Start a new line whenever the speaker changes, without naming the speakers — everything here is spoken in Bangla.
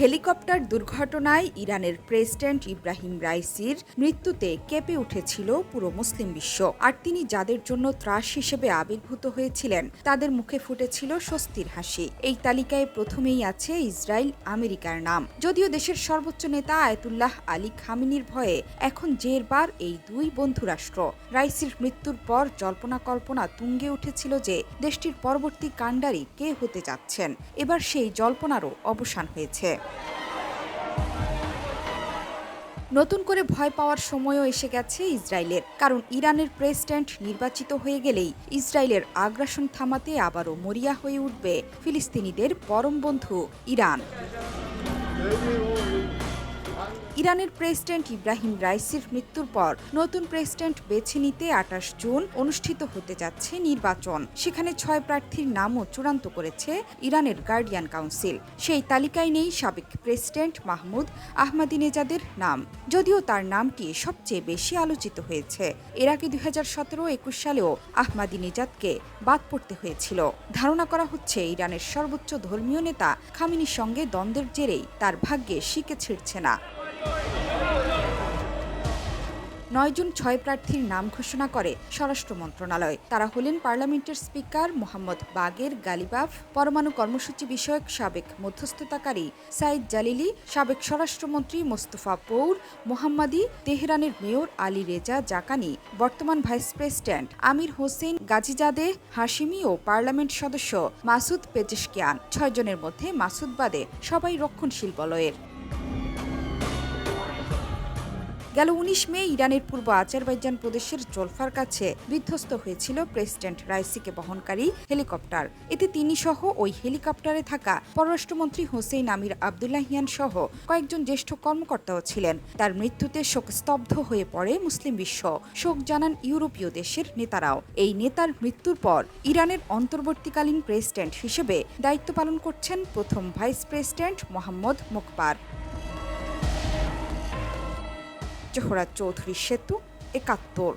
হেলিকপ্টার দুর্ঘটনায় ইরানের প্রেসিডেন্ট ইব্রাহিম রাইসির মৃত্যুতে কেঁপে উঠেছিল পুরো মুসলিম বিশ্ব। আর তিনি যাদের জন্য ত্রাস হিসেবে আবির্ভূত হয়েছিলেন তাদের মুখে ফুটেছিল স্বস্তির হাসি। এই তালিকায় প্রথমেই আছে ইসরায়েল, আমেরিকার নাম। যদিও দেশের সর্বোচ্চ নেতা আয়াতুল্লাহ আলী খামেনির ভয়ে এখন জেরবার এই দুই বন্ধু রাষ্ট্র। রাইসির মৃত্যুর পর জল্পনা কল্পনা তুঙ্গে উঠেছিল যে দেশটির পরবর্তী কাণ্ডারি কে হতে যাচ্ছেন। এবার সেই জল্পনারও অবসান হয়েছে। নতুন করে ভয় পাওয়ার সময়ও এসে গেছে ইসরায়েলের, কারণ ইরানের প্রেসিডেন্ট নির্বাচিত হয়ে গেলেই ইসরায়েলের আগ্রাসন থামাতে আবারও মরিয়া হয়ে উঠবে ফিলিস্তিনিদের পরম বন্ধু ইরান। ইরানের প্রেসিডেন্ট ইব্রাহিম রাইসির মৃত্যুর পর নতুন প্রেসিডেন্ট বেছে নিতে ২৮ জুন অনুষ্ঠিত হতে যাচ্ছে নির্বাচন। সেখানে ৬ প্রার্থীর নামও চূড়ান্ত করেছে ইরানের গার্ডিয়ান কাউন্সিল। সেই তালিকায় নেই সাবেক প্রেসিডেন্ট মাহমুদ আহমাদিনেজাদের নাম, যদিও তার নামটি সবচেয়ে বেশি আলোচিত হয়েছে। এর আগে ২০১৭-২১ সালেও আহমাদিনেজাদকে বাদ পড়তে হয়েছিল। ধারণা করা হচ্ছে ইরানের সর্বোচ্চ ধর্মীয় নেতা খামেনির সঙ্গে দ্বন্দ্বের জেরেই তার ভাগ্যে শিকে ছিঁড়ছে না। ৯ জুন ৬ প্রার্থীর নাম ঘোষণা করে স্বরাষ্ট্র মন্ত্রণালয়। তারা হলেন পার্লামেন্টের স্পিকার মোহাম্মদ বাগের গালিবাফ, পরমাণু কর্মসূচি বিষয়ক সাবেক মধ্যস্থতাকারী সাইদ জালিলি, সাবেক স্বরাষ্ট্রমন্ত্রী মোস্তফা পৌর মোহাম্মদী, তেহরানের মেয়র আলী রেজা জাকানি, বর্তমান ভাইস প্রেসিডেন্ট আমির হোসেন গাজিজাদে হাশিমি ও পার্লামেন্ট সদস্য মাসুদ পেজেশকিয়ান। ৬ জনের মধ্যে মাসুদ বাদে সবাই রক্ষণশীল বলয়ের। গেল ১৯ মে ইরানের পূর্ব আজারবাইজান প্রদেশের জোলফার কাছে বিধ্বস্ত হয়েছিল প্রেসিডেন্ট রাইসিকে বহনকারী হেলিকপ্টার। এতে তিনি সহ ওই হেলিকপ্টারে থাকা পররাষ্ট্রমন্ত্রী হোসেইন আমির আবদুল্লাহিয়ান সহ কয়েকজন জ্যেষ্ঠ কর্মকর্তাও ছিলেন। তার মৃত্যুতে শোকস্তব্ধ হয়ে পড়ে মুসলিম বিশ্ব। শোক জানান ইউরোপীয় দেশের নেতারাও। এই নেতার মৃত্যুর পর ইরানের অন্তর্বর্তীকালীন প্রেসিডেন্ট হিসেবে দায়িত্ব পালন করছেন প্রথম ভাইস প্রেসিডেন্ট মোহাম্মদ মোকবার। জোহরা চৌধুরী সেতু, ৭১।